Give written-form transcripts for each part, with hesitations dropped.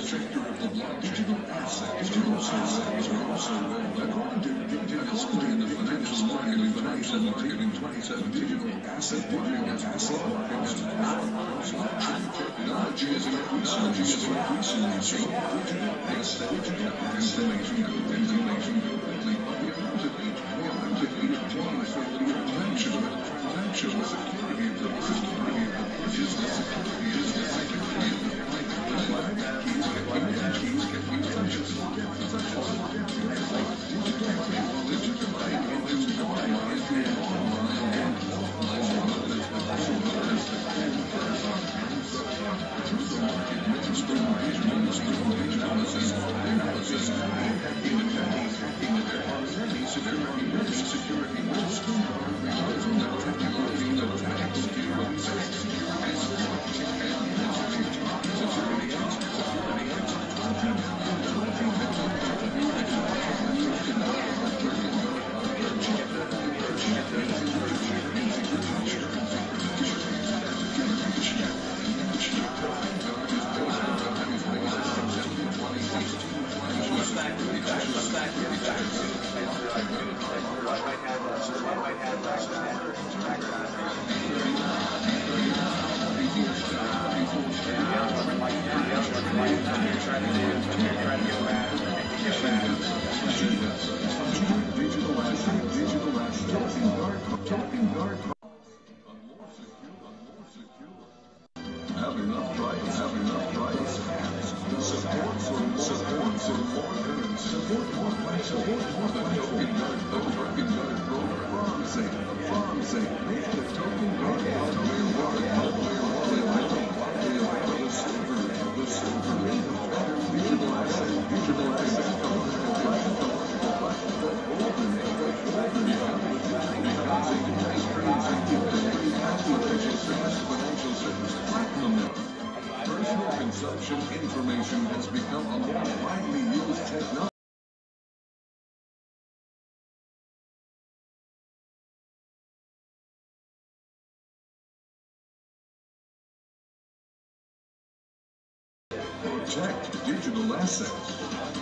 sector of the blockchain. Digital assets are also according to details in the financial market in 2017. Digital asset markets blockchain technology is increasingly so digital asset information completely transaction security of the business Personal consumption information has become a more widely used technology. Protect digital assets,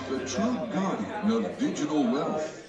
the true guardian of digital wealth.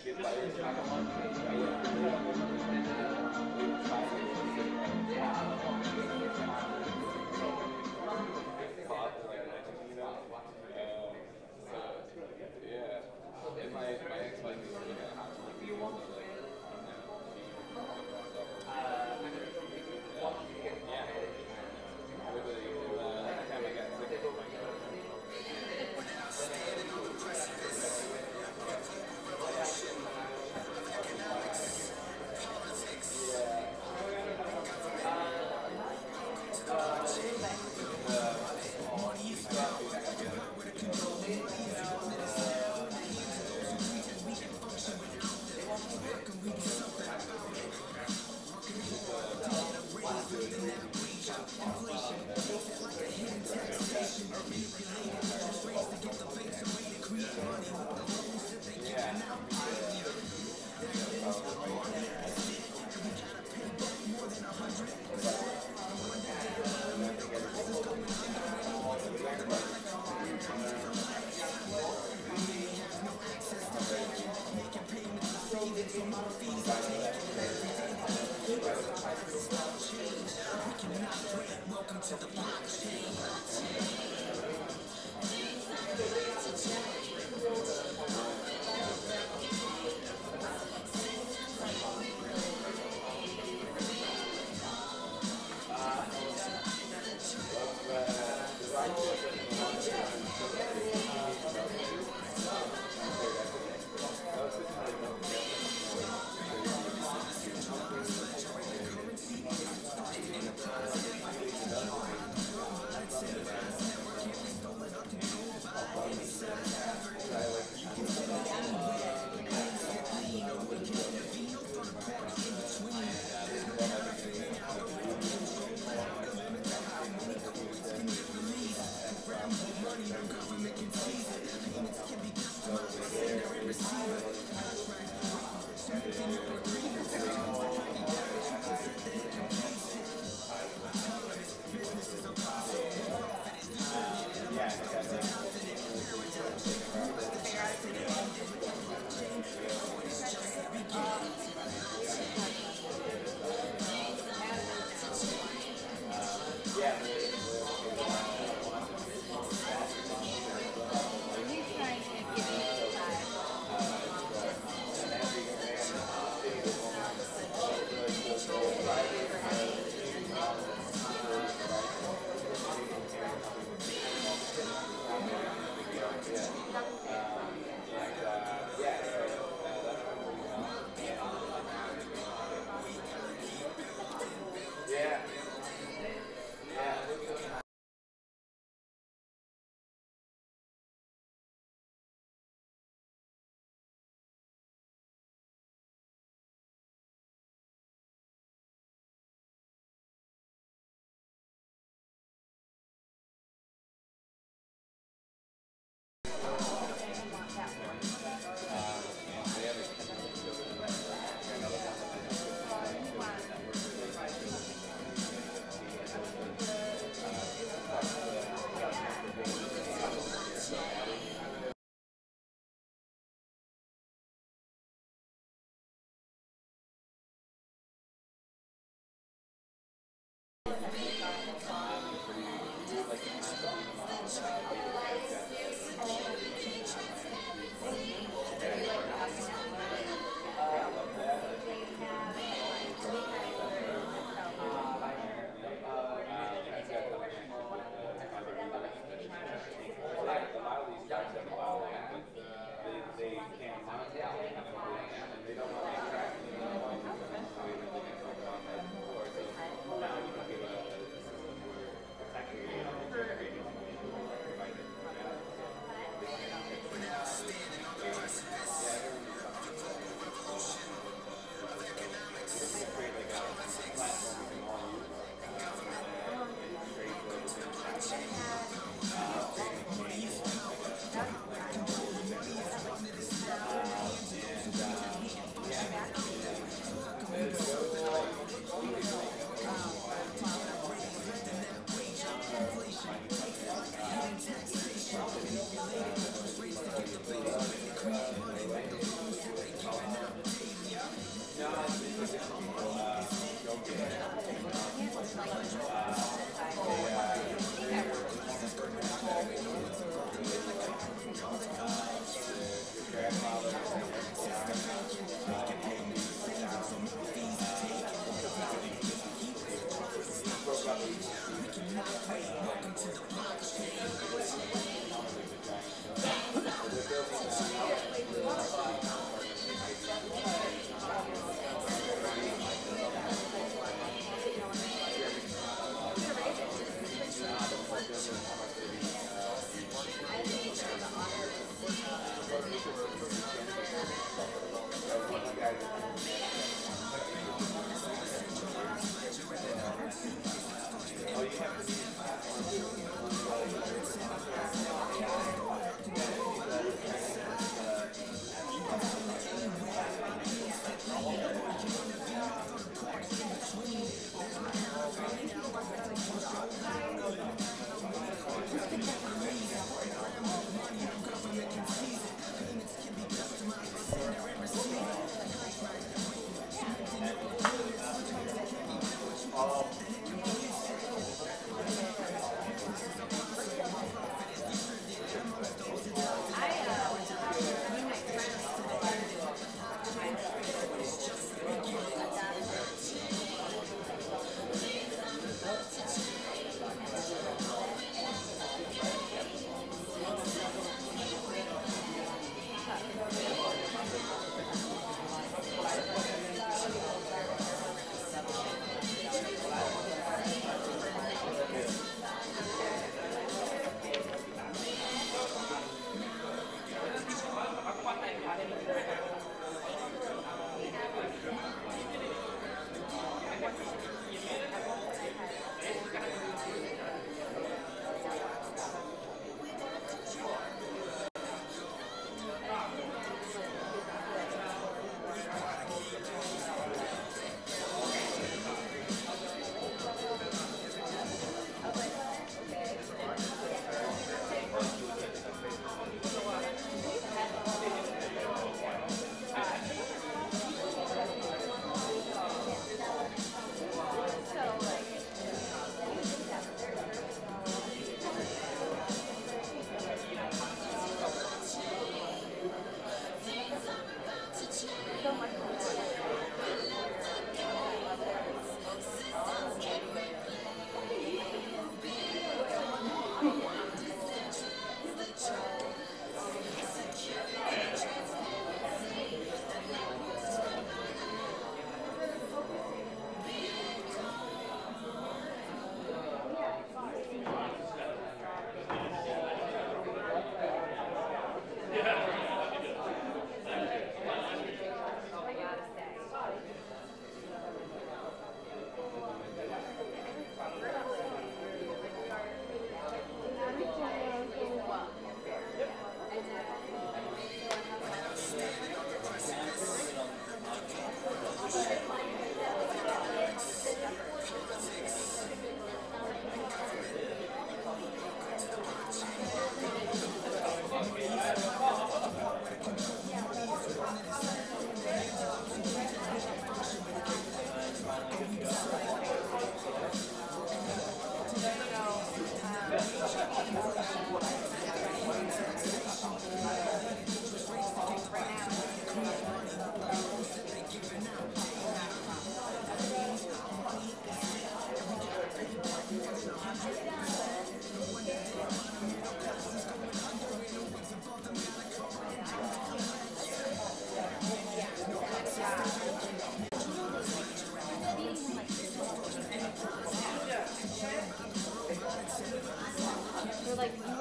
And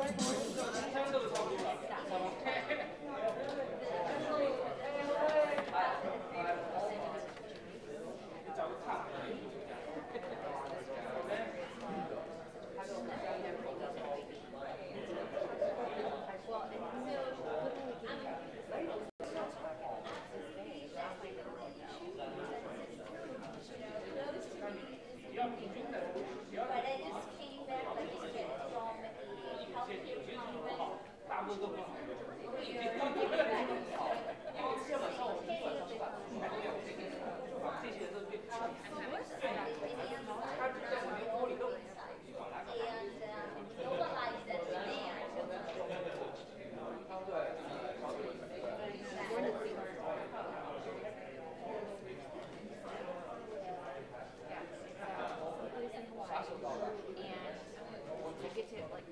to get to like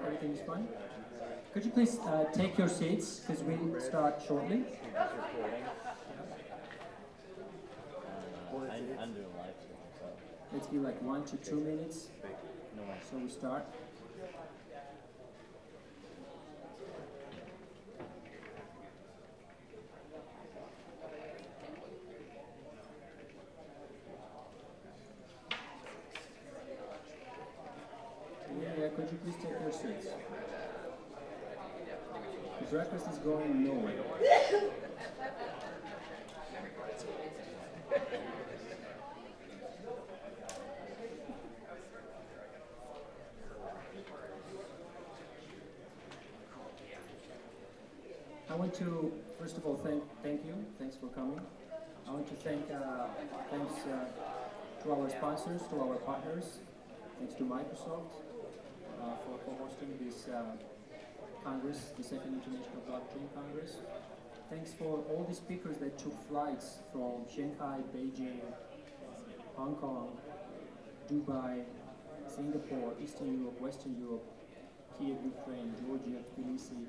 Everything is fine? Could you please take your seats, because we'll start shortly. I'm doing live stream, so. Let's be like 1 to 2 minutes. So we start. Yeah, could you please take your seats? The breakfast is going nowhere. I want to, first of all, thank you. Thanks for coming. I want to thanks to our sponsors, to our partners. Thanks to Microsoft for hosting this Congress, the Second International Blockchain Congress. Thanks for all the speakers that took flights from Shanghai, Beijing, Hong Kong, Dubai, Singapore, Eastern Europe, Western Europe, Kiev, Ukraine, Georgia, Tbilisi,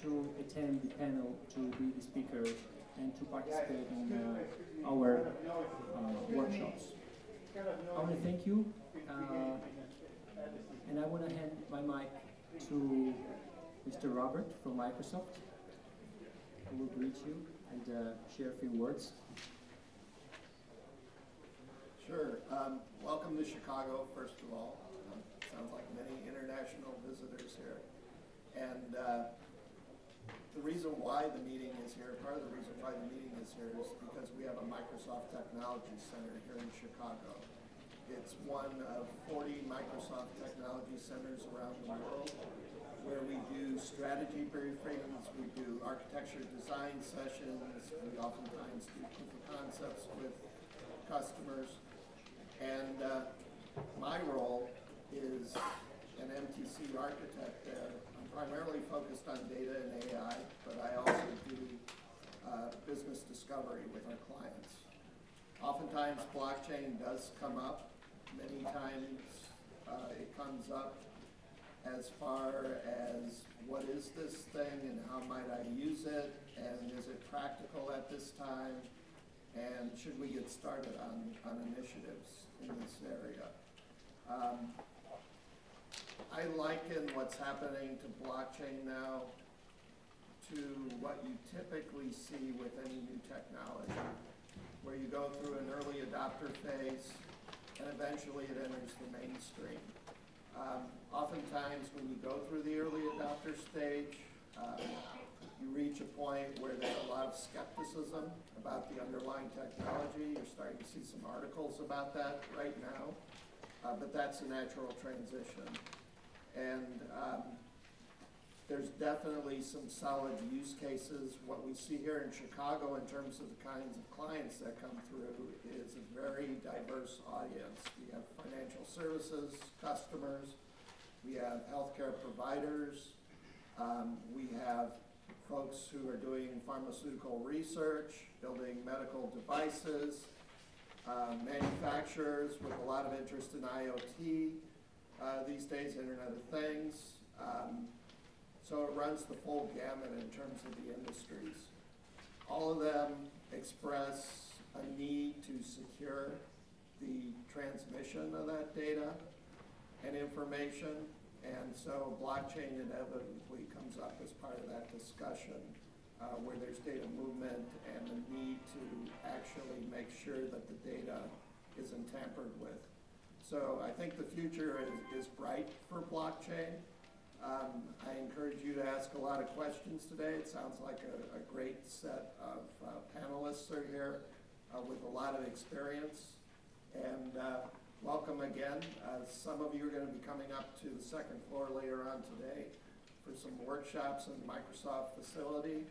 to attend the panel, to be the speaker, and to participate in our workshops. I want to thank you, and I want to hand my mic to Mr. Robert from Microsoft, who will greet you and share a few words. Sure. Welcome to Chicago, first of all. Sounds like many international visitors here. And the reason why the meeting is here, part of the reason why the meeting is here is because we have a Microsoft Technology Center here in Chicago. It's one of 40 Microsoft Technology Centers around the world where we do strategy briefings, we do architecture design sessions, we oftentimes do proof of concepts with customers. And my role is an MTC architect there. I'm primarily focused on data and AI, but I also do business discovery with our clients. Oftentimes blockchain does come up. Many times it comes up as far as what is this thing and how might I use it, and is it practical at this time, and should we get started on initiatives in this area. I liken what's happening to blockchain now to what you typically see with any new technology, where you go through an early adopter phase and eventually it enters the mainstream. Oftentimes when you go through the early adopter stage, you reach a point where there's a lot of skepticism about the underlying technology. You're starting to see some articles about that right now, but that's a natural transition. And there's definitely some solid use cases. What we see here in Chicago in terms of the kinds of clients that come through is a very diverse audience. We have financial services customers, we have healthcare providers, we have folks who are doing pharmaceutical research, building medical devices, manufacturers with a lot of interest in IoT, these days Internet of Things. So it runs the full gamut in terms of the industries. All of them express a need to secure the transmission of that data and information, and so blockchain inevitably comes up as part of that discussion, where there's data movement and the need to actually make sure that the data isn't tampered with. So I think the future is bright for blockchain. I encourage you to ask a lot of questions today. It sounds like a great set of panelists are here with a lot of experience. And welcome again. Some of you are going to be coming up to the second floor later on today for some workshops in the Microsoft facility.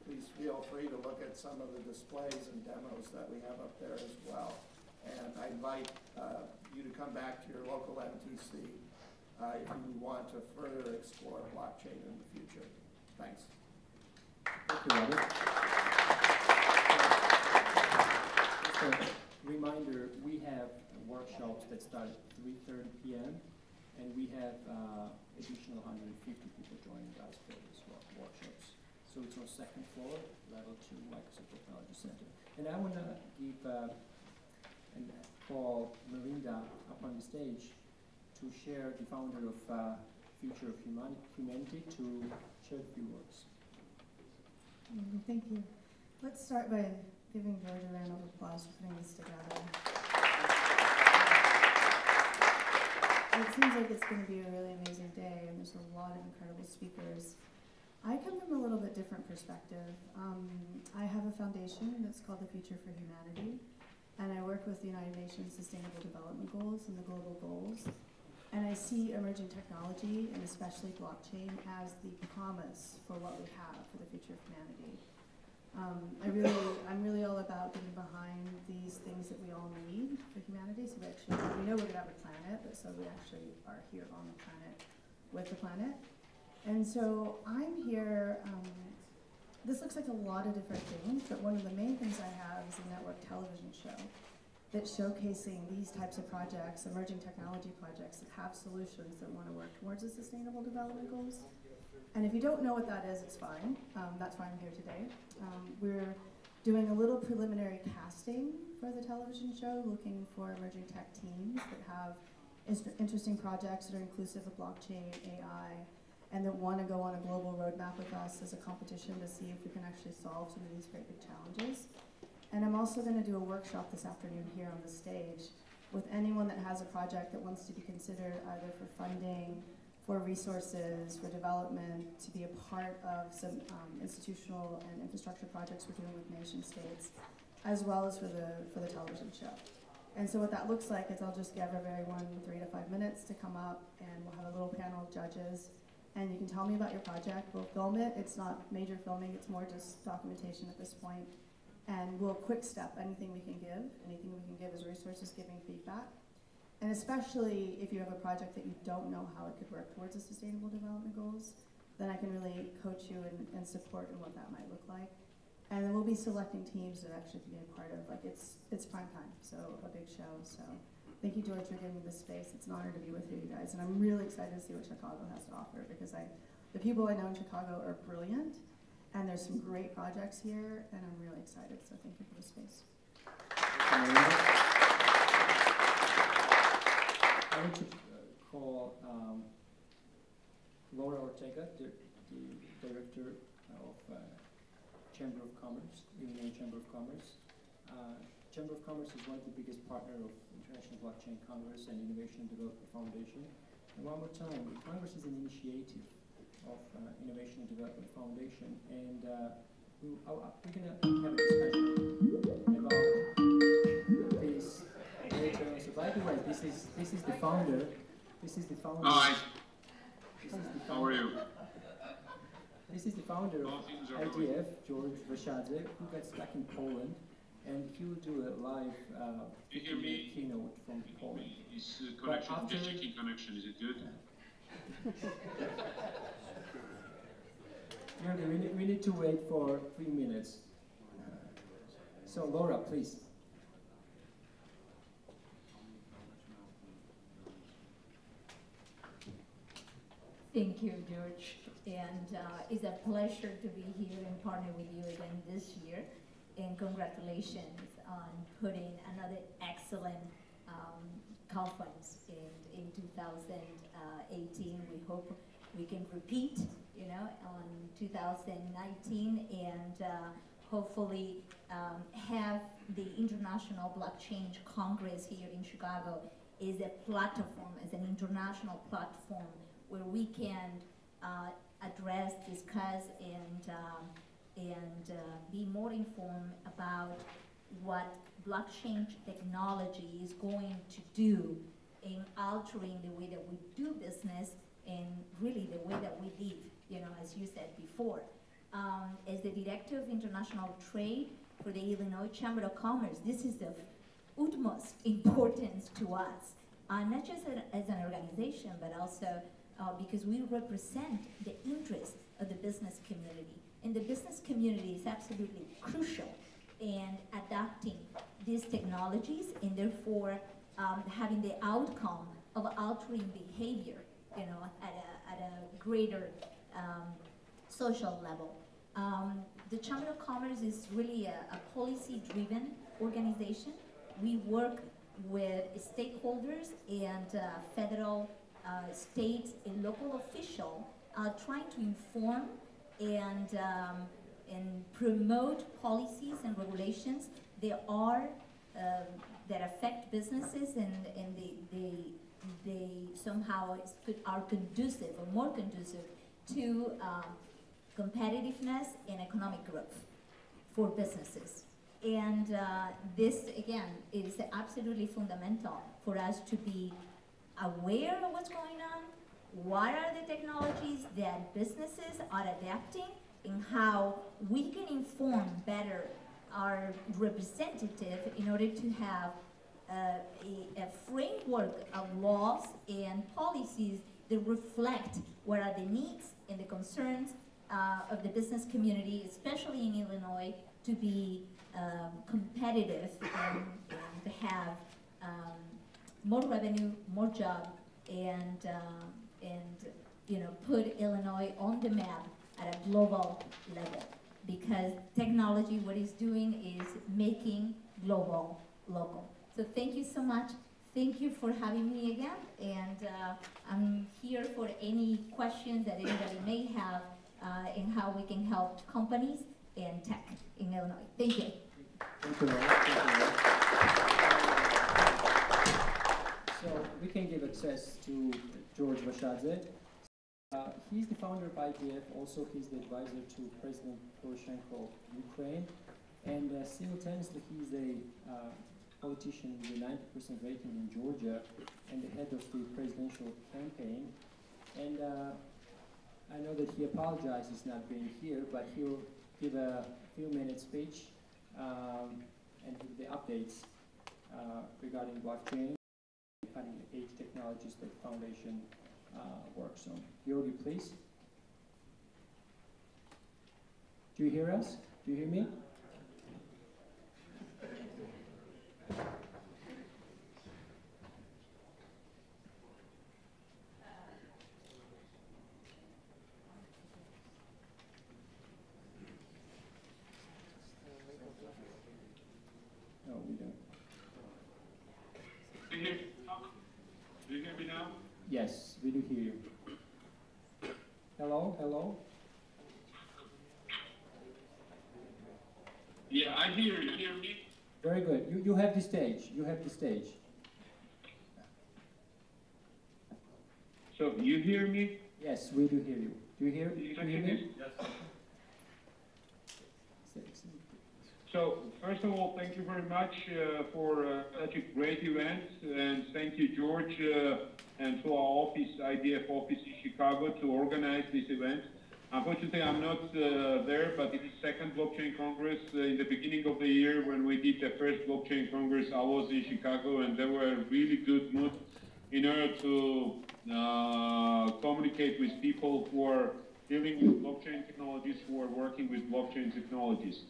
Please feel free to look at some of the displays and demos that we have up there as well. And I invite you to come back to your local MTC if you want to further explore blockchain in the future. Thanks. Thank you, Robert. Just a reminder, we have workshops that start at 3:30 p.m. And we have additional 150 people joining us for these workshops. So it's on second floor, level 2 Microsoft Technology Center. And I want to give and call Melinda up on the stage to share, the founder of Future of Humanity, to share a few words. Thank you. Let's start by giving George a round of applause for putting this together. It seems like it's going to be a really amazing day, and there's a lot of incredible speakers. I come from a little bit different perspective. I have a foundation that's called the Future for Humanity, and I work with the United Nations Sustainable Development Goals and the Global Goals. And I see emerging technology, and especially blockchain, as the promise for what we have for the future of humanity. I'm really all about getting behind these things that we all need for humanity. So we know we're gonna have a planet, but so we actually are here on the planet with the planet. And so I'm here, this looks like a lot of different things, but one of the main things I have is a network television show that's showcasing these types of projects, emerging technology projects that have solutions that want to work towards the Sustainable Development Goals. And if you don't know what that is, it's fine. That's why I'm here today. We're doing a little preliminary casting for the television show, looking for emerging tech teams that have interesting projects that are inclusive of blockchain, AI, and that want to go on a global roadmap with us as a competition to see if we can actually solve some of these very big challenges. And I'm also going to do a workshop this afternoon here on the stage with anyone that has a project that wants to be considered either for funding, for resources, for development, to be a part of some institutional and infrastructure projects we're doing with nation states, as well as for the television show. And so what that looks like is I'll just give everyone 3 to 5 minutes to come up, and we'll have a little panel of judges. And you can tell me about your project. We'll film it. It's not major filming. It's more just documentation at this point. And we'll quick step anything we can give. Anything we can give is resources, giving feedback. And especially if you have a project that you don't know how it could work towards the Sustainable Development Goals, then I can really coach you and support in what that might look like. And then we'll be selecting teams that actually can be a part of, like it's prime time, so a big show. So thank you, George, for giving me this space. It's an honor to be with you guys. And I'm really excited to see what Chicago has to offer, because the people I know in Chicago are brilliant. And there's some great projects here, and I'm really excited, so thank you for the space. I want to call Laura Ortega, the director of Chamber of Commerce, Illinois Chamber of Commerce. Chamber of Commerce is one of the biggest partners of International Blockchain Congress and Innovation and Development Foundation. And one more time, Congress is an initiative of Innovation and Development Foundation, and we're going to have a discussion about this later. So by the way, this is the founder. This is the founder. Hi. This is the founder. How are you? This is the founder of IDF, George Waszadze, who got stuck in Poland, and he will do a live keynote from Poland. Is connection, just checking connection, is it good? We need to wait for 3 minutes. So Laura, please. Thank you, George. And it's a pleasure to be here and partner with you again this year. And congratulations on putting another excellent conference in 2018. We hope we can repeat, on 2019, and hopefully have the International Blockchain Congress here in Chicago is a platform, as an international platform where we can address, discuss, and be more informed about what blockchain technology is going to do in altering the way that we do business and really the way that we live, as you said before. As the Director of International Trade for the Illinois Chamber of Commerce, this is of utmost importance to us, not just as an organization, but also because we represent the interests of the business community. And the business community is absolutely crucial in adopting these technologies, and therefore having the outcome of altering behavior, you know, at a greater social level. The Chamber of Commerce is really a policy-driven organization. We work with stakeholders and federal, state, and local officials trying to inform and promote policies and regulations that are that affect businesses and they somehow are conducive or more conducive to competitiveness and economic growth for businesses. And this, again, is absolutely fundamental for us to be aware of what's going on, what are the technologies that businesses are adapting, and how we can inform better our representative in order to have a framework of laws and policies that reflect what are the needs and the concerns of the business community, especially in Illinois, to be competitive and have more revenue, more job, and you know, put Illinois on the map at a global level. Because technology, what it's doing is making global local. So thank you so much. Thank you for having me again, and I'm here for any questions that anybody may have in how we can help companies and tech in Illinois. Thank you. Thank you, Laura. Thank you, so we can give access to George Vashadze. He's the founder of IDF. Also, he's the advisor to President Poroshenko of Ukraine. And simultaneously, he's a politician with a 90% rating in Georgia and the head of the presidential campaign. And I know that he apologizes not being here, but he'll give a few-minute speech and give the updates regarding blockchain, cutting-edge technologies that the foundation works on. Georgi, please. Do you hear us? Do you hear me? No, we don't. Do you hear me now? Yes, we do hear you. Hello, hello? Yeah, I hear you. Hear me? Very good. You have the stage. You have the stage. So you hear me? Yes, we do hear you. Do you hear me? Yes. So first of all, thank you very much for such a great event, and thank you, George, and to our office, IDF office in Chicago, to organize this event. Unfortunately, I'm not there, but it is second blockchain congress. In the beginning of the year, when we did the first blockchain congress, I was in Chicago, and there were really good mood in order to communicate with people who are dealing with blockchain technologies, who are working with blockchain technologies.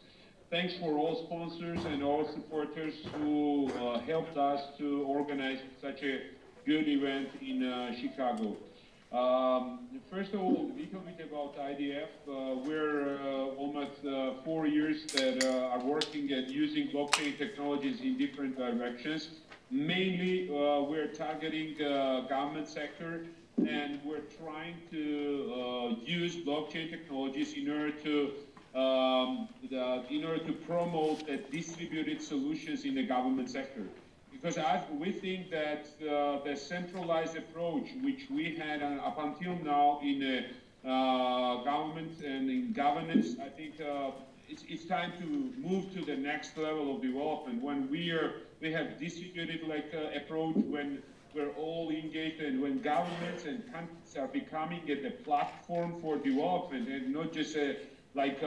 Thanks for all sponsors and all supporters who helped us to organize such a good event in Chicago. First of all, a little bit about IDF. We're almost 4 years that are working at using blockchain technologies in different directions. Mainly, we're targeting government sector, and we're trying to use blockchain technologies in order to promote distributed solutions in the government sector. Because we think that the centralized approach which we had up until now in government and in governance, I think it's time to move to the next level of development when we have distributed approach, when we're all engaged, and when governments and countries are becoming a platform for development and not just like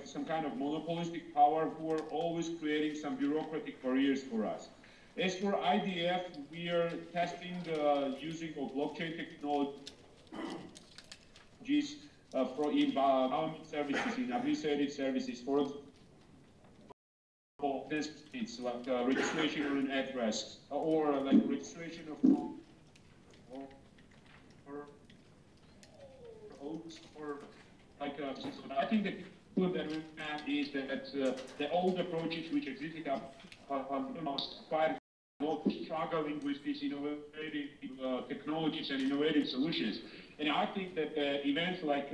some kind of monopolistic power who are always creating some bureaucratic barriers for us. As for IDF, we are testing using of blockchain technologies in government services, in administrative services. For it's like registration on an address or like registration of home or oats or like I think the problem that we have is that the old approaches which existed are quite struggling with these innovative technologies and innovative solutions. And I think that events like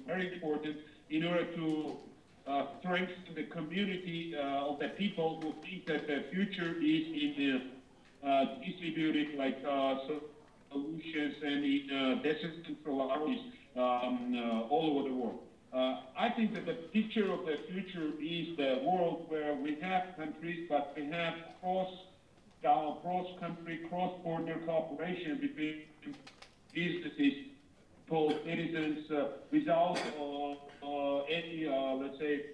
very important in order to strengthen the community of the people who think that the future is in distributed like solutions and in decentralized all over the world. I think that the picture of the future is the world where we have countries, but we have cross-country, cross-border cooperation between businesses, both citizens, without any, let's say,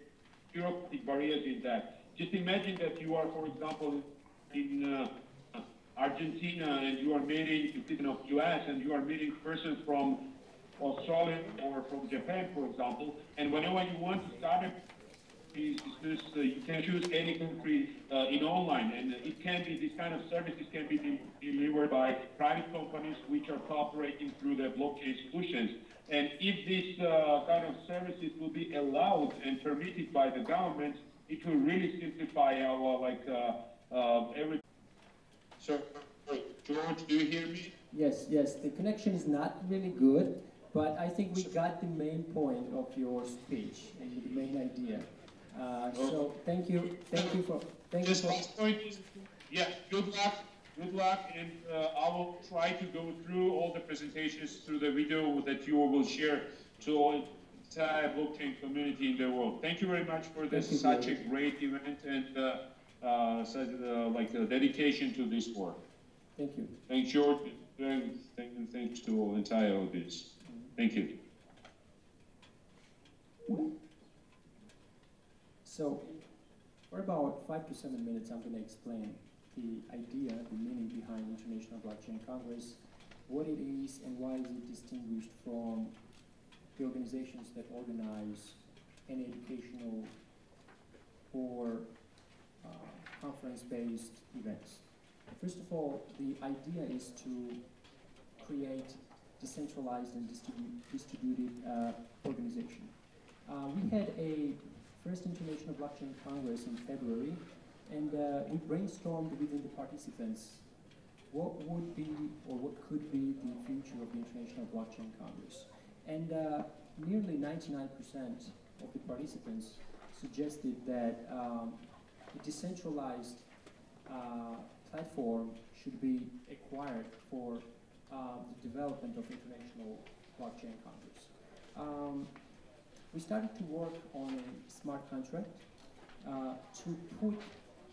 bureaucratic barriers in that. Just imagine that you are, for example, in Argentina and you are meeting a citizen of US and you are meeting persons from Australia or from Japan, for example, and whenever you want to start a business, you can choose any country in online, and it can be, this kind of services can be delivered by private companies which are cooperating through the blockchain solutions. And if these kind of services will be allowed and permitted by the government, it will really simplify our every. So, George, do you hear me? Yes, the connection is not really good, but I think we got the main point of your speech and the main idea. So thank you for. Yeah, good luck, and I will try to go through all the presentations through the video that you will share to all entire blockchain community in the world. Thank you very much for this such a great event and such dedication to this work. Thank you. Thanks, George. Thanks to all entire audience. Thank you. So, for about 5 to 7 minutes, I'm going to explain the idea, the meaning behind International Blockchain Congress, what it is, and why is it distinguished from the organizations that organize any educational or conference-based events. First of all, the idea is to create decentralized and distributed organization. We had a first International Blockchain Congress in February, and we brainstormed within the participants what would be or what could be the future of the International Blockchain Congress. And nearly 99% of the participants suggested that a decentralized platform should be acquired for the development of International Blockchain Congress. We started to work on a smart contract to put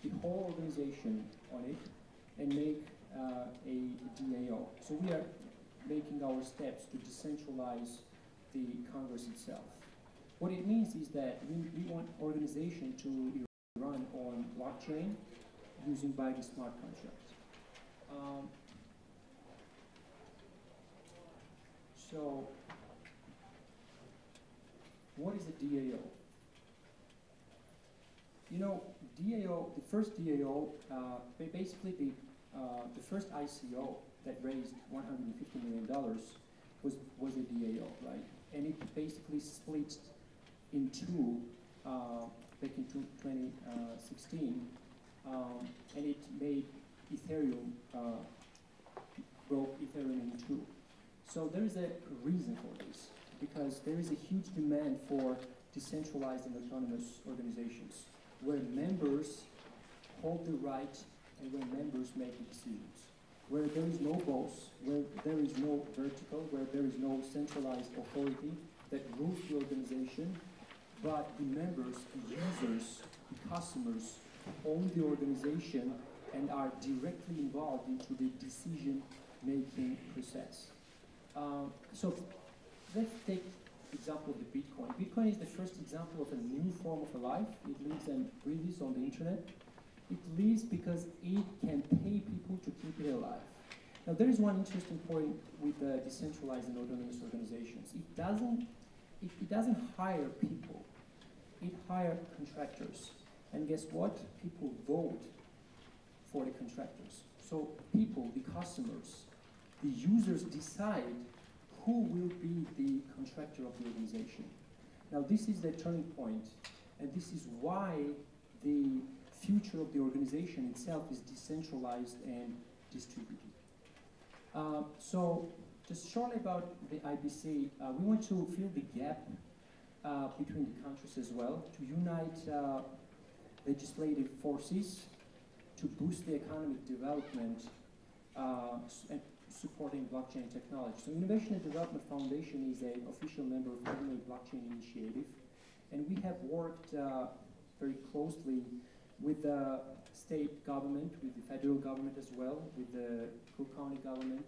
the whole organization on it and make a DAO. So we are making our steps to decentralize the Congress itself. What it means is that we want organization to run on blockchain using by the smart contract. So, what is a DAO? You know, DAO, the first DAO, basically the first ICO that raised $150 million was a DAO, right? And it basically split in two back in 2016, and it made Ethereum, broke Ethereum in two. So there is a reason for this, because there is a huge demand for decentralized and autonomous organizations, where members hold the right and where members make the decisions, where there is no boss, where there is no vertical, where there is no centralized authority that rules the organization, but the members, the users, the customers own the organization and are directly involved into the decision-making process. So let's take the example of the Bitcoin. Bitcoin is the first example of a new form of a life. It lives and breathes on the internet. It lives because it can pay people to keep it alive. Now there is one interesting point with decentralized and autonomous organizations. It doesn't hire people it hires contractors. And guess what? People vote for the contractors. So people, the customers, the users decide who will be the contractor of the organization. Now this is the turning point, and this is why the future of the organization itself is decentralized and distributed. So just shortly about the IBC, we want to fill the gap between the countries as well, to unite legislative forces to boost the economic development and supporting blockchain technology. So Innovation and Development Foundation is an official member of the Illinois Blockchain Initiative, and we have worked very closely with the state government, with the federal government as well, with the Cook County government,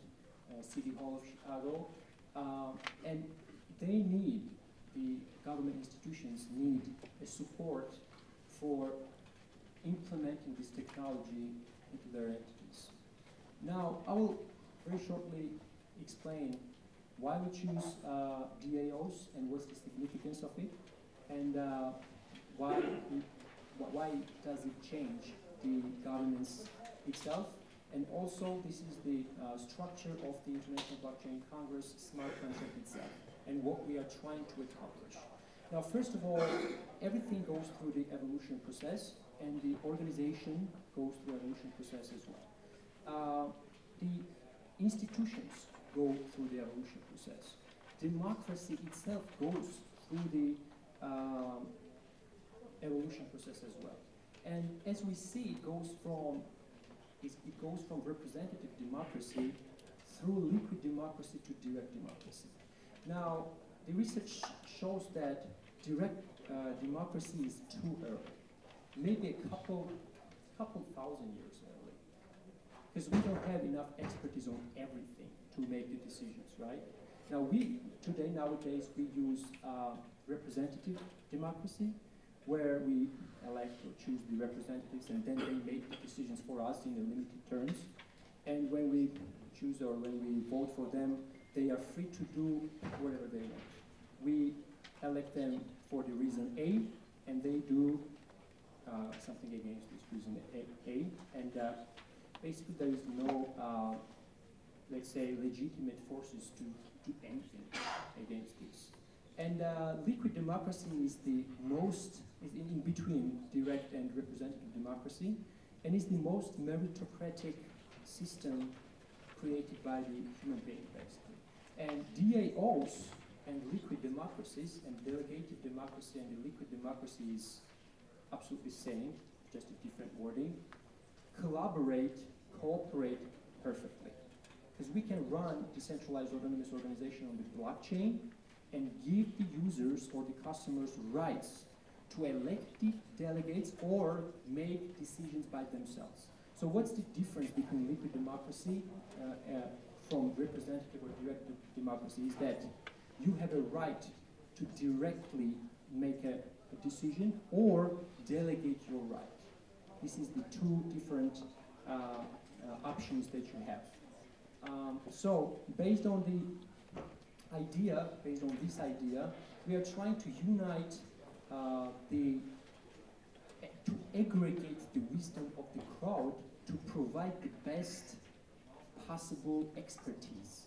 City Hall of Chicago, and they need, the government institutions need a support for implementing this technology into their entities. Now, I will very shortly explain why we choose DAOs and what's the significance of it, and why does it change the governance itself. And also, this is the structure of the International Blockchain Congress smart contract itself, and what we are trying to accomplish. Now, first of all, everything goes through the evolution process, and the organization goes through the evolution process as well. The institutions go through the evolution process. Democracy itself goes through the evolution process as well. And as we see, it goes from representative democracy through liquid democracy to direct democracy. Now, the research shows that direct democracy is too early, maybe a couple thousand years early, because we don't have enough expertise on everything to make the decisions, right? Now, nowadays, we use representative democracy, where we elect or choose the representatives, and then they make the decisions for us in a limited terms. And when we choose or when we vote for them, they are free to do whatever they want. We elect them for the reason A, and they do something against this reason A. And basically there is no, let's say, legitimate forces to do anything against this. And liquid democracy is in between direct and representative democracy, and is the most meritocratic system created by the human being, basically. And DAOs and liquid democracies, and delegated democracy and the liquid democracy is absolutely the same, just a different wording, cooperate perfectly. Because we can run decentralized autonomous organization on the blockchain and give the users or the customers rights to elect the delegates or make decisions by themselves. So what's the difference between liquid democracy from representative or direct democracy is that you have a right to directly make a decision or delegate your right. This is the two different options that you have. So based on this idea, we are trying to unite to aggregate the wisdom of the crowd to provide the best possible expertise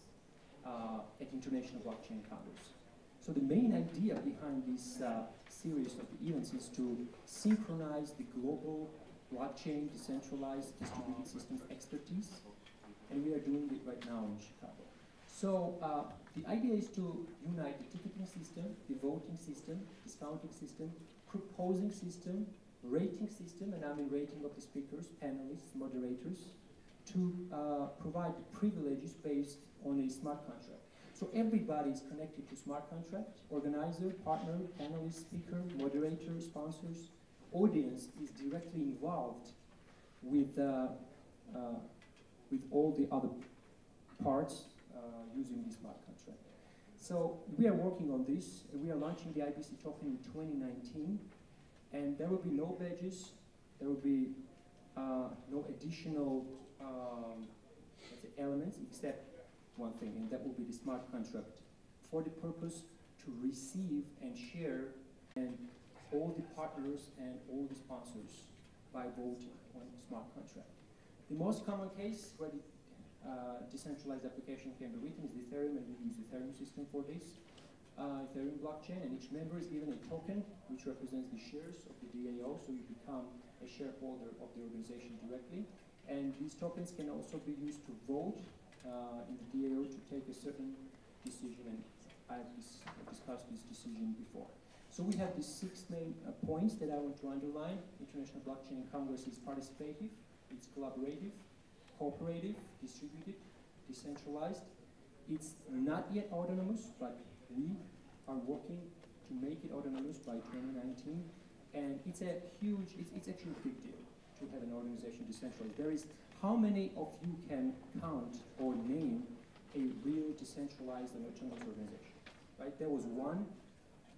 at International Blockchain Congress. So the main idea behind this series of events is to synchronize the global blockchain, decentralized distributed systems expertise, and we are doing it right now in Chicago. So the idea is to unite the ticketing system, the voting system, discounting system, proposing system, rating system, and I'm in rating of the speakers, panelists, moderators, to provide privileges based on a smart contract. So everybody is connected to smart contract, organizer, partner, panelist, speaker, moderator, sponsors. Audience is directly involved with all the other parts using the smart contract. So we are working on this. We are launching the IBC token in 2019, and there will be no badges. There will be no additional elements except one thing, and that will be the smart contract for the purpose to receive and share and all the partners and all the sponsors by voting on smart contract. The most common case where the decentralized application can be written is the Ethereum, and we use the Ethereum system for this. Ethereum blockchain, and each member is given a token which represents the shares of the DAO, so you become a shareholder of the organization directly. And these tokens can also be used to vote in the DAO to take a certain decision, and I've discussed this decision before. So we have these 6 main points that I want to underline. International Blockchain Congress is participative, it's collaborative, cooperative, distributed, decentralized. It's not yet autonomous, but we are working to make it autonomous by 2019. And it's a huge, it's actually a big deal to have an organization decentralized. There is, how many of you can count or name a real decentralized and autonomous organization, right? There was one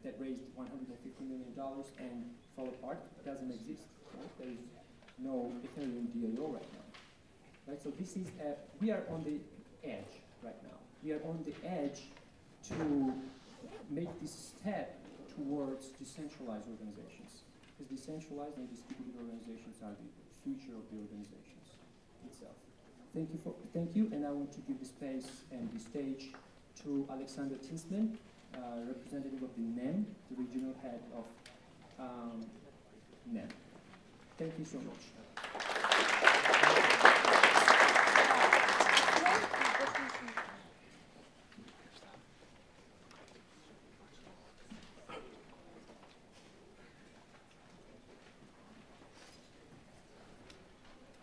that raised $150 million and fell apart. It doesn't exist, right? There is no Ethereum DAO right now, right? So this is, we are on the edge right now. We are on the edge to make this step towards decentralized organizations. Because decentralized and distributed organizations are the future of the organizations itself. Thank you, and I want to give the space and the stage to Alexander Tinsman, representative of the NEM, the regional head of NEM. Thank you so much.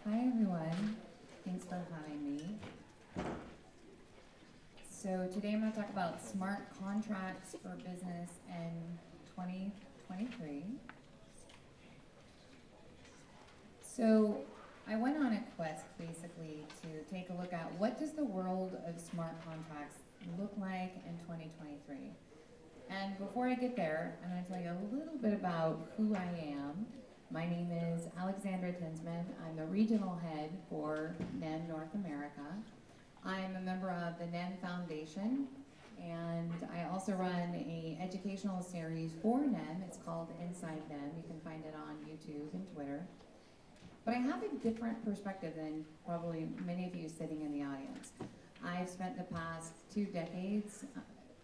Hi everyone, thanks for having me. So today I'm going to talk about smart contracts for business in 2023. So I went on a quest basically to take a look at what does the world of smart contracts look like in 2023. And before I get there, I'm going to tell you a little bit about who I am. My name is Alexandra Tinsman. I'm the regional head for NEM North America. I'm a member of the NEM Foundation, and I also run an educational series for NEM. It's called Inside NEM. You can find it on YouTube and Twitter. But I have a different perspective than probably many of you sitting in the audience. I've spent the past 2 decades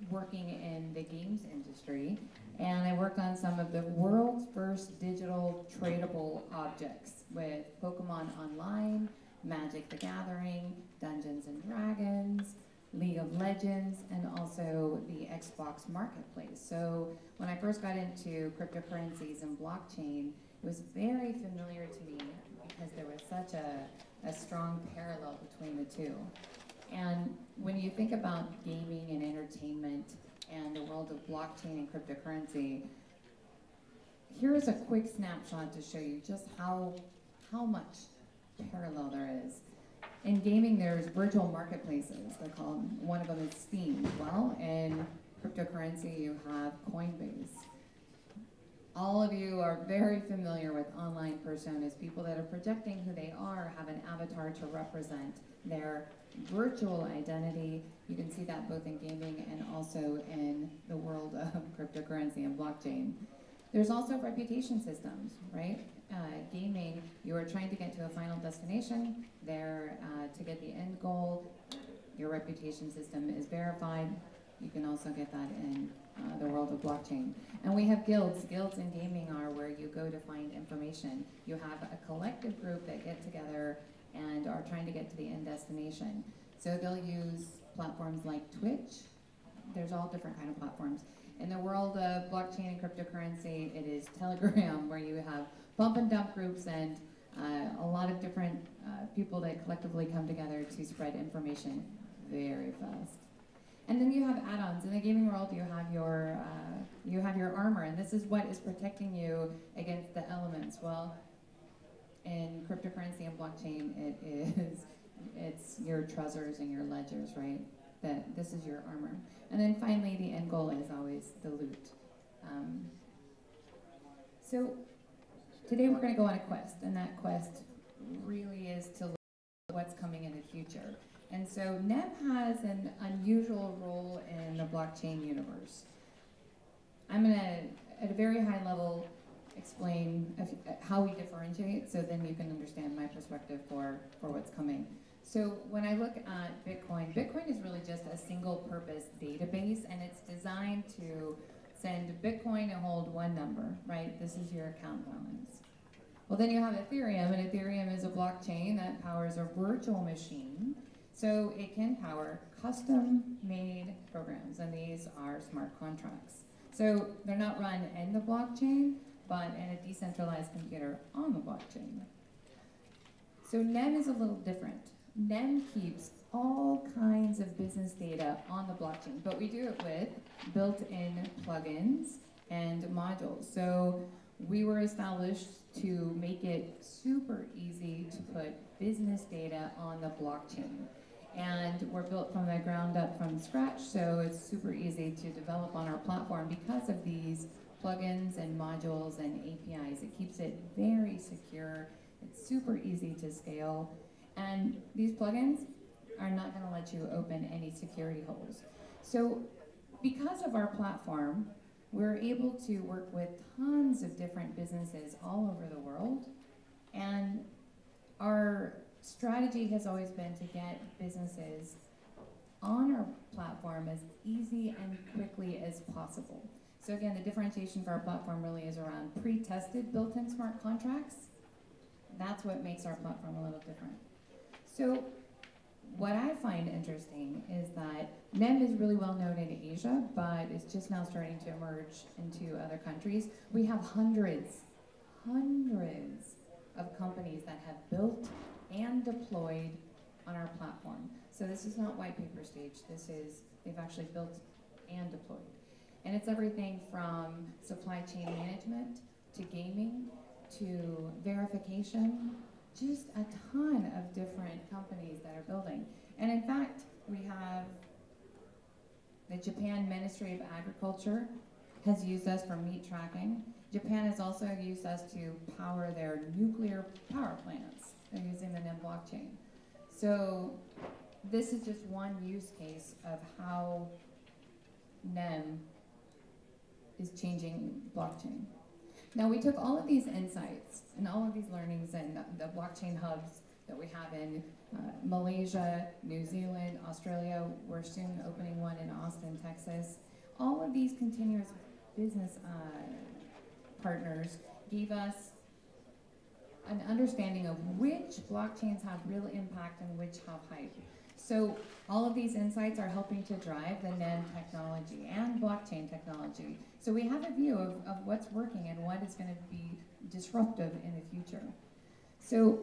working in the games industry, and I worked on some of the world's first digital tradable objects with Pokemon Online, Magic the Gathering, Dungeons and Dragons, League of Legends, and also the Xbox Marketplace. So when I first got into cryptocurrencies and blockchain, it was very familiar to me because there was such a strong parallel between the two. And when you think about gaming and entertainment and the world of blockchain and cryptocurrency, here's a quick snapshot to show you just how much parallel there is. In gaming, there's virtual marketplaces. They're called, one of them is Steam. Well, in cryptocurrency, you have Coinbase. All of you are very familiar with online personas, people that are projecting who they are, have an avatar to represent their virtual identity. You can see that both in gaming and also in the world of cryptocurrency and blockchain. There's also reputation systems, right? Gaming, you are trying to get to a final destination. There, to get the end goal, your reputation system is verified. You can also get that in the world of blockchain. And we have guilds. Guilds in gaming are where you go to find information. You have a collective group that get together and are trying to get to the end destination. So they'll use platforms like Twitch. There's all different kind of platforms. In the world of blockchain and cryptocurrency, it is Telegram, where you have pump and dump groups and a lot of different people that collectively come together to spread information very fast. And then you have add-ons. In the gaming world, you have your armor, and this is what is protecting you against the elements. Well, in cryptocurrency and blockchain, it's your treasures and your ledgers, right? That this is your armor. And then finally, the end goal is always the loot. So today we're going to go on a quest, and that quest really is to look at what's coming in the future. And so NEM has an unusual role in the blockchain universe. I'm going to at a very high level, explain how we differentiate, so then you can understand my perspective for what's coming. So when I look at Bitcoin, Bitcoin is really just a single purpose database, and it's designed to send Bitcoin and hold one number, right? This is your account balance. Well, then you have Ethereum, and Ethereum is a blockchain that powers a virtual machine. So it can power custom-made programs, and these are smart contracts. So they're not run in the blockchain, but in a decentralized computer on the blockchain. So NEM is a little different. NEM keeps all kinds of business data on the blockchain, but we do it with built-in plugins and modules. So we were established to make it super easy to put business data on the blockchain. And we're built from the ground up from scratch, so it's super easy to develop on our platform because of these plugins and modules and APIs. It keeps it very secure. It's super easy to scale. And these plugins are not going to let you open any security holes. So because of our platform, we're able to work with tons of different businesses all over the world. And our strategy has always been to get businesses on our platform as easy and quickly as possible. So again, the differentiation for our platform really is around pre-tested built-in smart contracts. That's what makes our platform a little different. So what I find interesting is that NEM is really well known in Asia, but it's just now starting to emerge into other countries. We have hundreds of companies that have built and deployed on our platform. So this is not white paper stage. This is, they've actually built and deployed. And it's everything from supply chain management to gaming to verification, just a ton of different companies that are building. And in fact, we have the Japan Ministry of Agriculture has used us for meat tracking. Japan has also used us to power their nuclear power plants. They're using the NEM blockchain. So this is just one use case of how NEM is changing blockchain. Now we took all of these insights and all of these learnings and the blockchain hubs that we have in Malaysia, New Zealand, Australia. We're soon opening one in Austin, Texas. All of these continuous business partners gave us an understanding of which blockchains have real impact and which have hype. So all of these insights are helping to drive the NEM technology and blockchain technology. So we have a view of what's working and what is going to be disruptive in the future. So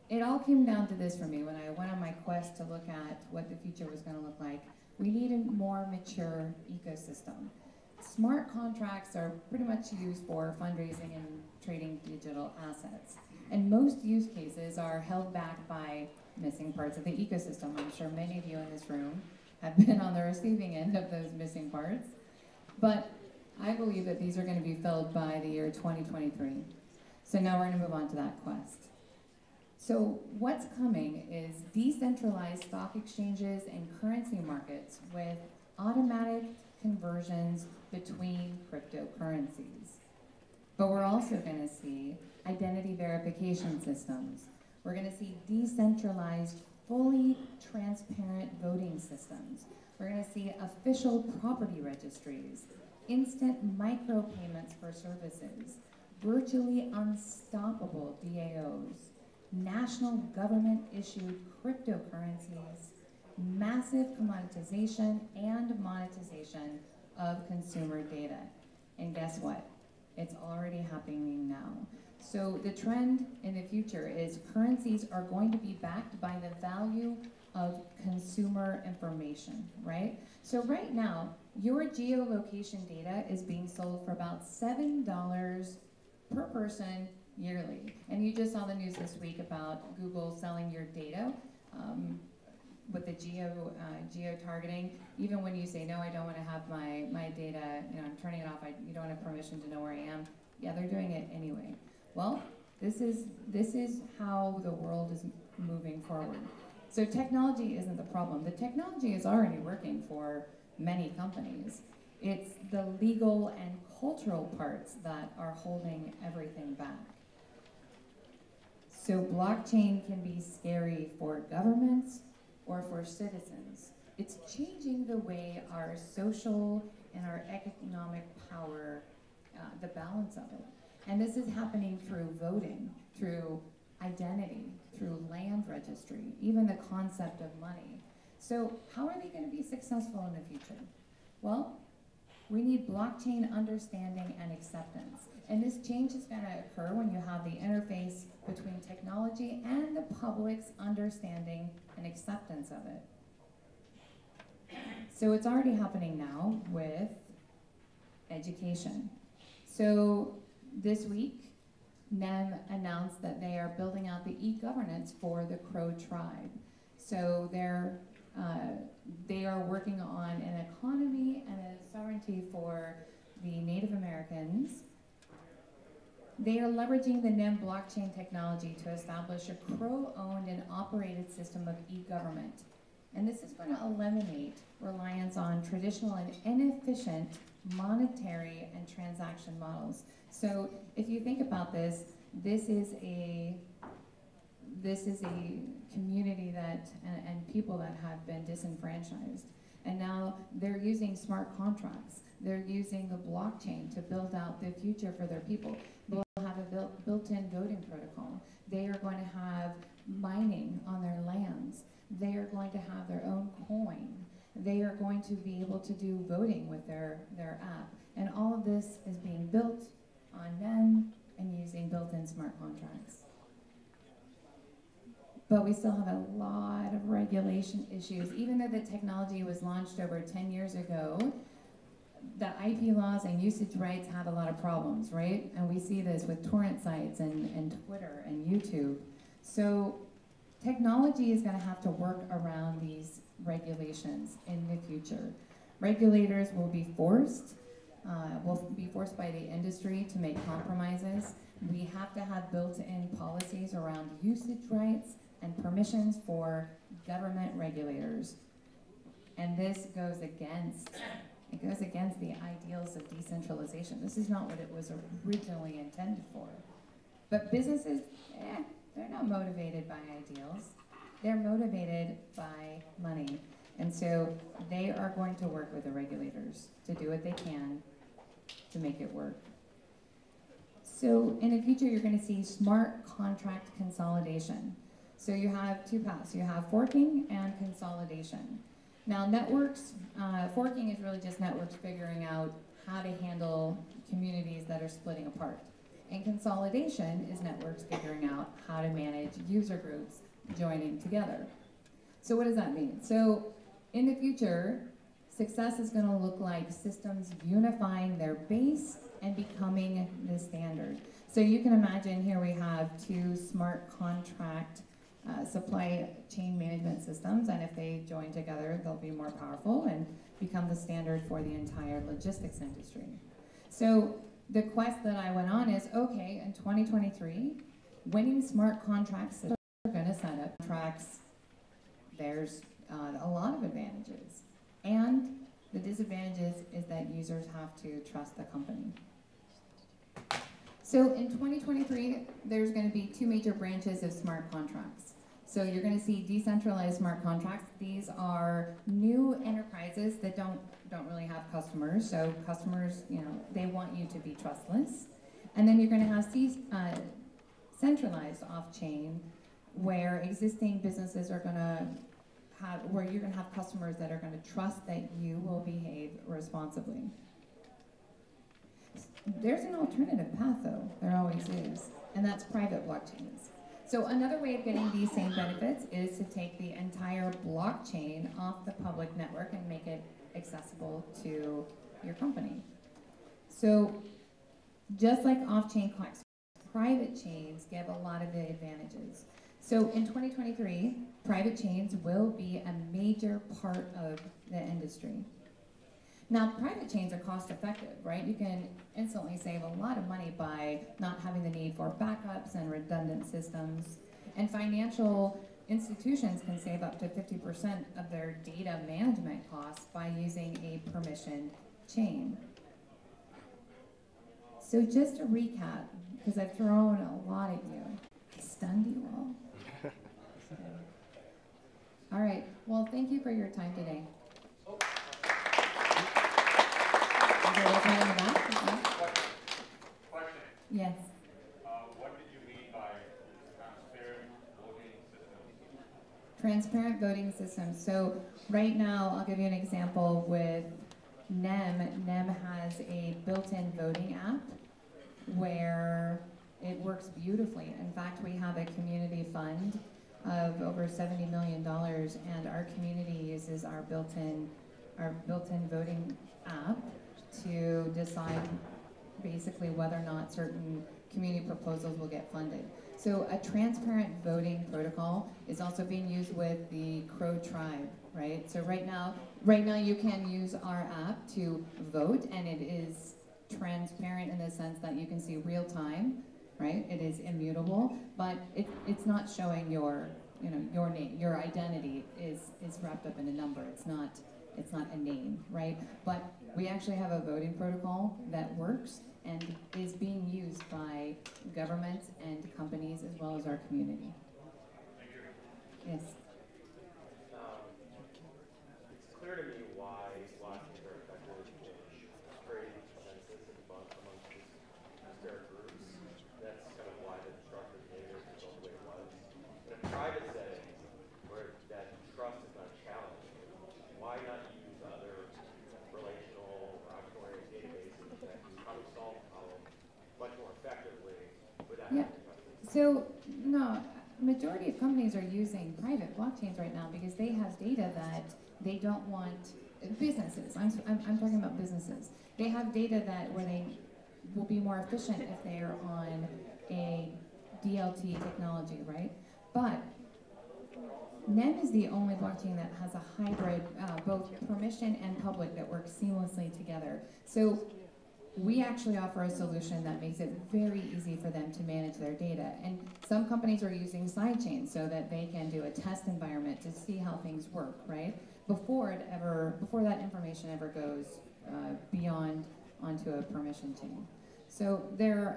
it all came down to this for me when I went on my quest to look at what the future was going to look like. We need a more mature ecosystem. Smart contracts are pretty much used for fundraising and trading digital assets. And most use cases are held back by missing parts of the ecosystem. I'm sure many of you in this room have been on the receiving end of those missing parts. But I believe that these are going to be filled by the year 2023. So now we're going to move on to that quest. So what's coming is decentralized stock exchanges and currency markets with automatic conversions between cryptocurrencies. But we're also going to see identity verification systems. We're going to see decentralized, fully transparent voting systems. We're going to see official property registries, instant micropayments for services, virtually unstoppable DAOs, national government-issued cryptocurrencies, massive commoditization and monetization of consumer data. And guess what? It's already happening now. So the trend in the future is currencies are going to be backed by the value of consumer information, right? So right now, your geolocation data is being sold for about $7 per person yearly. And you just saw the news this week about Google selling your data with the geo-targeting. Even when you say, no, I don't want to have my data, you know, I'm turning it off, you don't have permission to know where I am. Yeah, they're doing it anyway. Well, this is how the world is moving forward. So technology isn't the problem. The technology is already working for many companies. It's the legal and cultural parts that are holding everything back. So blockchain can be scary for governments or for citizens. It's changing the way our social and our economic power, the balance of it. And this is happening through voting, through identity, through land registry, even the concept of money. So how are they going to be successful in the future? Well, we need blockchain understanding and acceptance. And this change is going to occur when you have the interface between technology and the public's understanding and acceptance of it. So it's already happening now with education. So this week, NEM announced that they are building out the e-governance for the Crow tribe. So they are working on an economy and a sovereignty for the Native Americans. They are leveraging the NEM blockchain technology to establish a Crow-owned and operated system of e-government. And this is going to eliminate reliance on traditional and inefficient monetary and transaction models. So if you think about this, this is a community that and people that have been disenfranchised. And now they're using smart contracts. They're using the blockchain to build out the future for their people. They'll have a built-in voting protocol. They are going to have mining on their lands. They are going to have their own coin. They are going to be able to do voting with their app. And all of this is being built on NEM and using built-in smart contracts. But we still have a lot of regulation issues. Even though the technology was launched over 10 years ago, the IP laws and usage rights have a lot of problems, right? And we see this with torrent sites and Twitter and YouTube. So technology is going to have to work around these regulations in the future. Regulators will be forced by the industry to make compromises. We have to have built-in policies around usage rights and permissions for government regulators. And this goes against the ideals of decentralization. This is not what it was originally intended for. But businesses, they're not motivated by ideals. They're motivated by money. And so they are going to work with the regulators to do what they can to make it work. So in the future, you're going to see smart contract consolidation. So you have two paths. You have forking and consolidation. Now networks, forking is really just networks figuring out how to handle communities that are splitting apart. And consolidation is networks figuring out how to manage user groups joining together. So what does that mean? So in the future, success is going to look like systems unifying their base and becoming the standard. So you can imagine here we have two smart contract supply chain management systems, and if they join together, they'll be more powerful and become the standard for the entire logistics industry. So the quest that I went on is, okay, in 2023, winning smart contracts are going to set up contracts. There's a lot of advantages, and the disadvantages is that users have to trust the company. So in 2023, there's going to be two major branches of smart contracts. So you're going to see decentralized smart contracts. These are new enterprises that don't really have customers. So customers, they want you to be trustless. And then you're going to have centralized off-chain, where existing businesses are going to where you're going to have customers that are going to trust that you will behave responsibly. There's an alternative path, though. There always is, and that's private blockchains. So another way of getting these same benefits is to take the entire blockchain off the public network and make it accessible to your company. So just like off-chain contracts, private chains give a lot of the advantages. So in 2023, private chains will be a major part of the industry. Now, private chains are cost effective, right? You can instantly save a lot of money by not having the need for backups and redundant systems. And financial institutions can save up to 50% of their data management costs by using a permissioned chain. So just to recap, because I've thrown a lot at you, I stunned you all. All right, well, thank you for your time today. Is there one in the back? Question. Yes. What did you mean by transparent voting systems? Transparent voting systems. So right now, I'll give you an example with NEM. NEM has a built-in voting app where it works beautifully. In fact, we have a community fund of over $70 million, and our community uses our built-in voting app to decide basically whether or not certain community proposals will get funded. So a transparent voting protocol is also being used with the Crow tribe, right? So right now you can use our app to vote, and it is transparent in the sense that you can see real time, right? It is immutable, but it's not showing your name. Your identity is wrapped up in a number. It's not a name, right? But we actually have a voting protocol that works and is being used by governments and companies as well as our community. Thank you. Yes. It's clear to me why blockchains are effective in creating consensus amongst disparate groups. That's kind of why the structure of data is built the way it was. In a private setting where that trust is not challenged, why not use other relational object-oriented databases that can probably solve the problem much more effectively without having to trust it? So, no, majority of companies are using private blockchains right now because they have data that they don't want, businesses, I'm talking about businesses. They have data that where they will be more efficient if they're on a DLT technology, right? But NEM is the only blockchain that has a hybrid, both permission and public, that works seamlessly together. So we actually offer a solution that makes it very easy for them to manage their data. And some companies are using sidechains so that they can do a test environment to see how things work, right? Before that information ever goes beyond onto a permission chain. So there's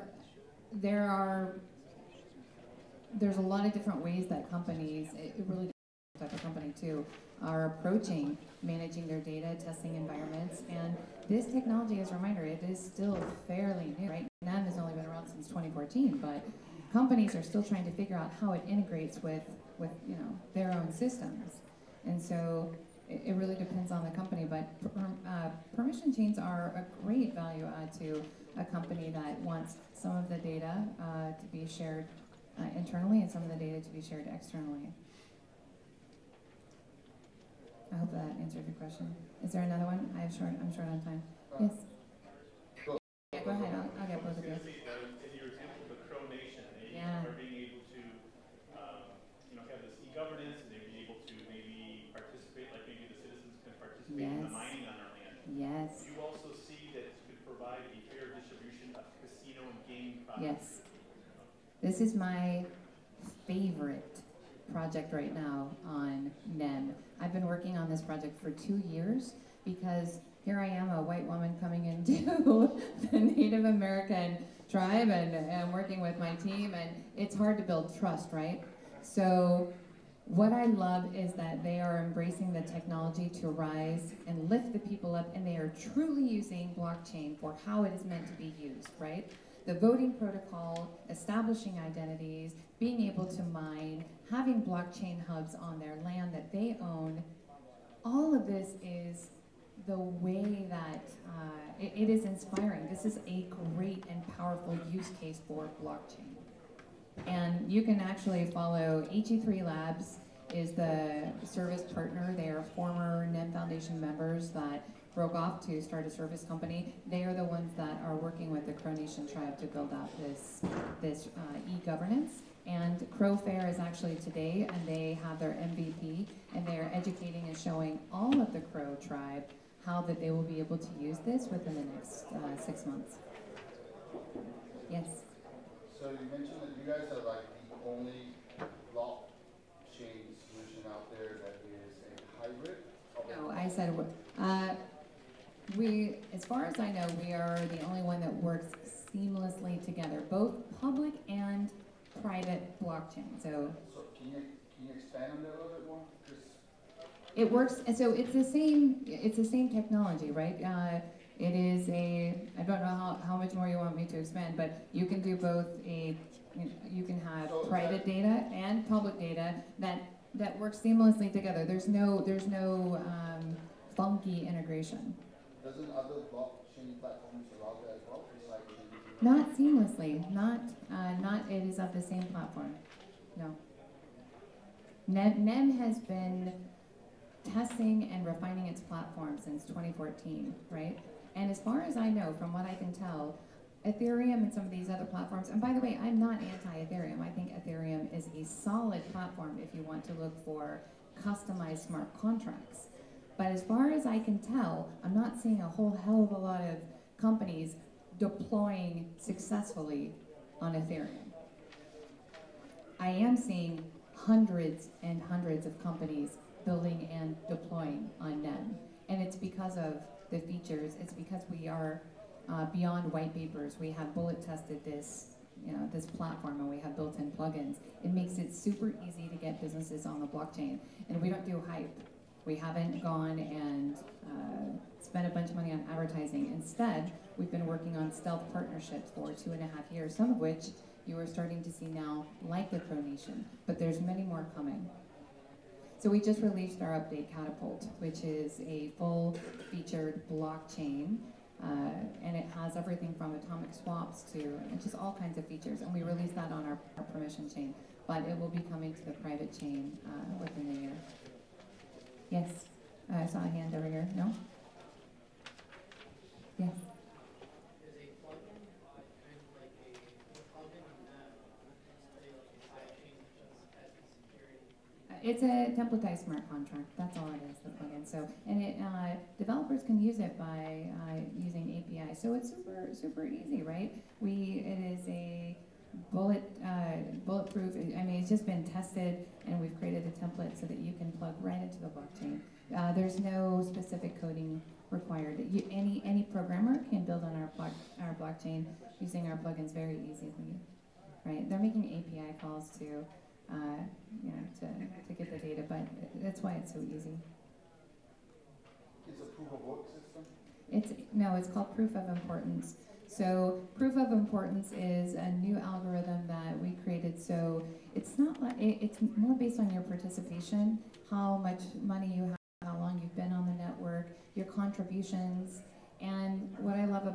a lot of different ways that companies, it really depends on the type of company too, are approaching managing their data, testing environments, and this technology, as a reminder, it is still fairly new, right? NEM has only been around since 2014, but companies are still trying to figure out how it integrates with their own systems. And so it really depends on the company, but permission chains are a great value add to a company that wants some of the data to be shared internally and some of the data to be shared externally. I hope that answered your question. Is there another one? I'm short on time. Yes. Yeah, go ahead. I'll get both of you. In your example of the Crow Nation, they Yeah. are being able to, have this e-governance, and they'd be able to maybe participate, like maybe the citizens can participate in the Yes. mining on our land. Yes. Do you also see that you could provide a fair distribution of casino and gaming products? Yes. This is my favorite project right now on NEM. I've been working on this project for 2 years because here I am, a white woman coming into the Native American tribe and working with my team, and it's hard to build trust, right? So what I love is that they are embracing the technology to rise and lift the people up, and they are truly using blockchain for how it is meant to be used, right? The voting protocol, establishing identities, being able to mine, having blockchain hubs on their land that they own, all of this is the way that it is inspiring. This is a great and powerful use case for blockchain. And you can actually follow HE3 Labs is the service partner. They are former NEM Foundation members that broke off to start a service company. They are the ones that are working with the Crow Nation tribe to build out this e-governance. And Crow Fair is actually today, and they have their MVP, and they are educating and showing all of the Crow tribe how that they will be able to use this within the next 6 months. Yes? So you mentioned that you guys are like the only blockchain solution out there that is a hybrid? No, I said, as far as I know, we are the only one that works seamlessly together, both public and private blockchain. So can you expand on that a little bit more? it works, and so it's the same technology, right? It is I don't know how much more you want me to expand, but you can do both you can have private data and public data that work seamlessly together. There's no funky integration. Doesn't other blockchain platforms allow that as well? Not seamlessly, not it is of the same platform, no. NEM has been testing and refining its platform since 2014, right? And as far as I know, from what I can tell, Ethereum and some of these other platforms, and by the way, I'm not anti-Ethereum. I think Ethereum is a solid platform if you want to look for customized smart contracts. But as far as I can tell, I'm not seeing a whole hell of a lot of companies deploying successfully on Ethereum. I am seeing hundreds and hundreds of companies building and deploying on NEM. And it's because of the features. It's because we are beyond white papers. We have bullet tested this platform, and we have built-in plugins. It makes it super easy to get businesses on the blockchain. And we don't do hype. We haven't gone and spent a bunch of money on advertising. Instead, we've been working on stealth partnerships for 2.5 years, some of which you are starting to see now, like the Crow Nation, but there's many more coming. So we just released our update, Catapult, which is a full-featured blockchain, and it has everything from atomic swaps to just all kinds of features, and we released that on our permission chain, but it will be coming to the private chain within the year. Yes, I saw a hand over here. No? Yes. It's a templatized smart contract. That's all it is, the plugin. So, and developers can use it by using API. So it's super easy, right? It is a bulletproof. I mean, it's just been tested, and we've created a template so that you can plug right into the blockchain. There's no specific coding required. Any programmer can build on our blockchain using our plugins very easily, right? They're making API calls to get the data, but that's why it's so easy. It's a proof of work system? It's called proof of importance. So proof of importance is a new algorithm that we created. So it's not like it's more based on your participation, how much money you have, how long you've been on the network, your contributions, and what I love about